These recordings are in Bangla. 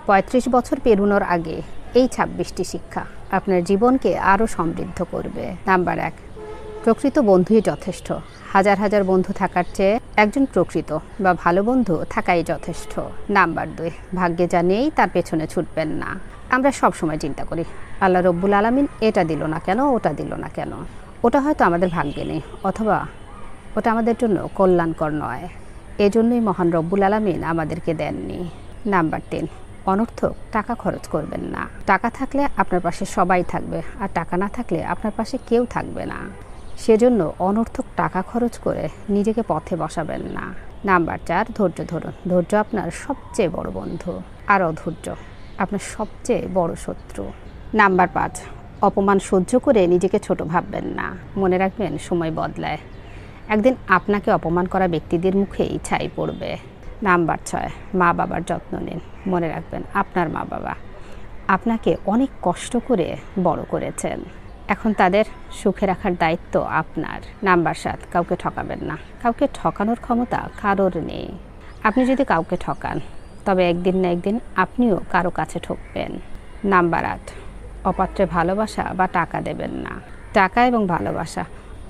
৩৫ বছর পেরোনোর আগে এই ২৬টি শিক্ষা আপনার জীবনকে আরও সমৃদ্ধ করবে। নাম্বার ১, প্রকৃত বন্ধুই যথেষ্ট। হাজার হাজার বন্ধু থাকার চেয়ে একজন প্রকৃত বা ভালো বন্ধু থাকাই যথেষ্ট। নাম্বার ২, ভাগ্যে যা নেই তার পেছনে ছুটবেন না। আমরা সব সময় চিন্তা করি আল্লাহ রব্বুল আলামিন এটা দিল না কেন, ওটা দিল না কেন। ওটা হয়তো আমাদের ভাগ্যে নেই, অথবা ওটা আমাদের জন্য কল্যাণকর নয়, এজন্যই মহান রব্বুল আলামিন আমাদেরকে দেননি। নাম্বার ৩, অনর্থক টাকা খরচ করবেন না। টাকা থাকলে আপনার পাশে সবাই থাকবে, আর টাকা না থাকলে আপনার পাশে কেউ থাকবে না। সেজন্য অনর্থক টাকা খরচ করে নিজেকে পথে বসাবেন না। নাম্বার ৪, ধৈর্য ধরুন। ধৈর্য আপনার সবচেয়ে বড় বন্ধু, আর অধৈর্য আপনার সবচেয়ে বড় শত্রু। নাম্বার ৫, অপমান সহ্য করে নিজেকে ছোট ভাববেন না। মনে রাখবেন, সময় বদলায়। একদিন আপনাকে অপমান করা ব্যক্তিদের মুখেই ছাই পড়বে। নাম্বার ৬, মা বাবার যত্ন নিন। মনে রাখবেন, আপনার মা বাবা আপনাকে অনেক কষ্ট করে বড় করেছেন, এখন তাদের সুখে রাখার দায়িত্ব আপনার। নাম্বার ৭, কাউকে ঠকাবেন না। কাউকে ঠকানোর ক্ষমতা কারোর নেই। আপনি যদি কাউকে ঠকান, তবে একদিন না একদিন আপনিও কারো কাছে ঠকবেন। নাম্বার ৮, অপাত্রে ভালোবাসা বা টাকা দেবেন না। টাকা এবং ভালোবাসা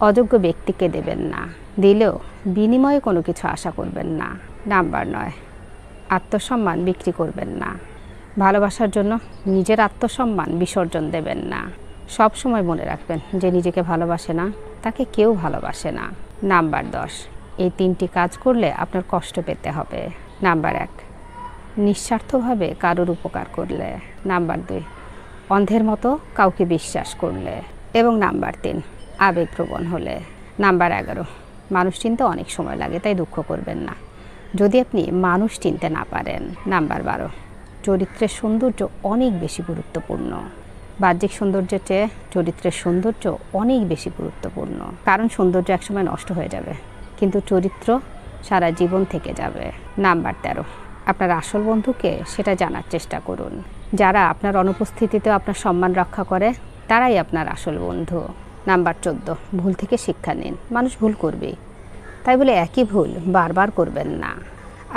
অযোগ্য ব্যক্তিকে দেবেন না, দিলেও বিনিময়ে কোনো কিছু আশা করবেন না। নাম্বার ৯, আত্মসম্মান বিক্রি করবেন না। ভালোবাসার জন্য নিজের আত্মসম্মান বিসর্জন দেবেন না। সব সময় মনে রাখবেন, যে নিজেকে ভালোবাসে না তাকে কেউ ভালোবাসে না। নাম্বার ১০, এই ৩টি কাজ করলে আপনার কষ্ট পেতে হবে। নাম্বার ১, নিঃস্বার্থভাবে কারোর উপকার করলে। নাম্বার ২, অন্ধের মতো কাউকে বিশ্বাস করলে। এবং নাম্বার ৩, আবেগপ্রবণ হলে। নাম্বার ১১, মানুষ চিনতে অনেক সময় লাগে, তাই দুঃখ করবেন না যদি আপনি মানুষ চিনতে না পারেন। নাম্বার ১২, চরিত্রের সৌন্দর্য অনেক বেশি গুরুত্বপূর্ণ। বাহ্যিক সৌন্দর্যের চেয়ে চরিত্রের সৌন্দর্য অনেক বেশি গুরুত্বপূর্ণ, কারণ সৌন্দর্য একসময় নষ্ট হয়ে যাবে, কিন্তু চরিত্র সারা জীবন থেকে যাবে। নাম্বার ১৩, আপনার আসল বন্ধুকে সেটা জানার চেষ্টা করুন। যারা আপনার অনুপস্থিতিতেও আপনার সম্মান রক্ষা করে, তারাই আপনার আসল বন্ধু। নাম্বার ১৪, ভুল থেকে শিক্ষা নিন। মানুষ ভুল করবেই, তাই বলে একই ভুল বারবার করবেন না।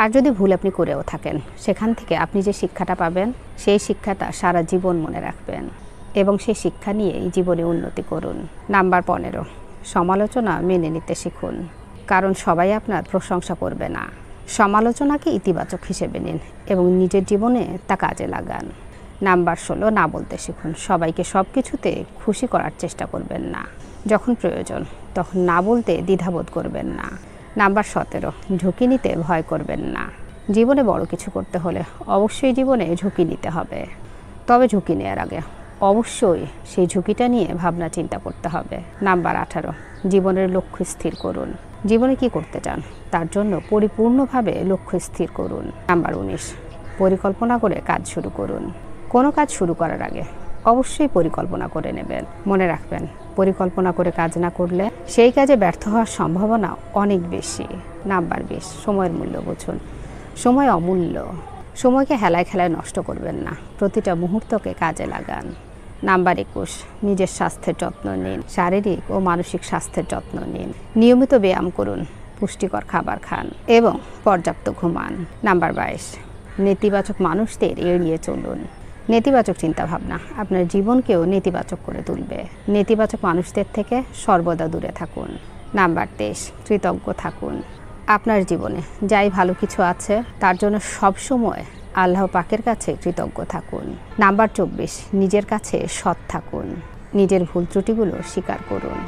আর যদি ভুল আপনি করেও থাকেন, সেখান থেকে আপনি যে শিক্ষাটা পাবেন, সেই শিক্ষাটা সারা জীবন মনে রাখবেন এবং সেই শিক্ষা নিয়েই জীবনে উন্নতি করুন। নাম্বার ১৫, সমালোচনা মেনে নিতে শিখুন, কারণ সবাই আপনার প্রশংসা করবে না। সমালোচনাকে ইতিবাচক হিসেবে নিন এবং নিজের জীবনে তা কাজে লাগান। নাম্বার ১৬, না বলতে শিখুন। সবাইকে সব কিছুতে খুশি করার চেষ্টা করবেন না। যখন প্রয়োজন তখন না বলতে দ্বিধাবোধ করবেন না। নাম্বার ১৭, ঝুঁকি নিতে ভয় করবেন না। জীবনে বড় কিছু করতে হলে অবশ্যই জীবনে ঝুঁকি নিতে হবে, তবে ঝুঁকি নেওয়ার আগে অবশ্যই সেই ঝুঁকিটা নিয়ে ভাবনা চিন্তা করতে হবে। নাম্বার ১৮, জীবনের লক্ষ্য স্থির করুন। জীবনে কি করতে চান তার জন্য পরিপূর্ণভাবে লক্ষ্য স্থির করুন। নাম্বার ১৯, পরিকল্পনা করে কাজ শুরু করুন। কোনো কাজ শুরু করার আগে অবশ্যই পরিকল্পনা করে নেবেন। মনে রাখবেন, পরিকল্পনা করে কাজ না করলে সেই কাজে ব্যর্থ হওয়ার সম্ভাবনা অনেক বেশি। নাম্বার ২০, সময়ের মূল্য বুঝুন। সময় অমূল্য, সময়কে হেলায় খেলায় নষ্ট করবেন না, প্রতিটা মুহূর্তকে কাজে লাগান। নাম্বার ২১, নিজের স্বাস্থ্যের যত্ন নিন। শারীরিক ও মানসিক স্বাস্থ্যের যত্ন নিন। নিয়মিত ব্যায়াম করুন, পুষ্টিকর খাবার খান এবং পর্যাপ্ত ঘুমান। নাম্বার ২২, নেতিবাচক মানুষদের এড়িয়ে চলুন। নেতিবাচক চিন্তাভাবনা আপনার জীবনকেও নেতিবাচক করে তুলবে। নেতিবাচক মানুষদের থেকে সর্বদা দূরে থাকুন। নাম্বার ২৩, কৃতজ্ঞ থাকুন। আপনার জীবনে যাই ভালো কিছু আছে তার জন্য সবসময় আল্লাহ পাকের কাছে কৃতজ্ঞ থাকুন। নাম্বার ২৪, নিজের কাছে সৎ থাকুন। নিজের ভুল ত্রুটিগুলো স্বীকার করুন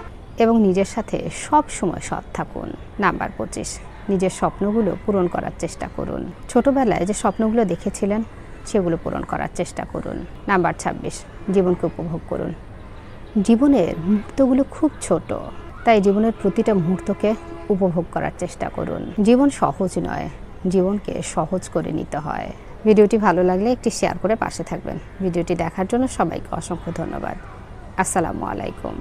এবং নিজের সাথে সব সময় সৎ থাকুন। নাম্বার ২৫, নিজের স্বপ্নগুলো পূরণ করার চেষ্টা করুন। ছোটবেলায় যে স্বপ্নগুলো দেখেছিলেন সেগুলো পূরণ করার চেষ্টা করুন। নাম্বার ২৬, জীবনকে উপভোগ করুন। জীবনের মুহূর্তগুলো খুব ছোট, তাই জীবনের প্রতিটা মুহূর্তকে উপভোগ করার চেষ্টা করুন। জীবন সহজ নয়, জীবনকে সহজ করে নিতে হয়। ভিডিওটি ভালো লাগলে একটি শেয়ার করে পাশে থাকবেন। ভিডিওটি দেখার জন্য সবাইকে অসংখ্য ধন্যবাদ। আসসালামু আলাইকুম।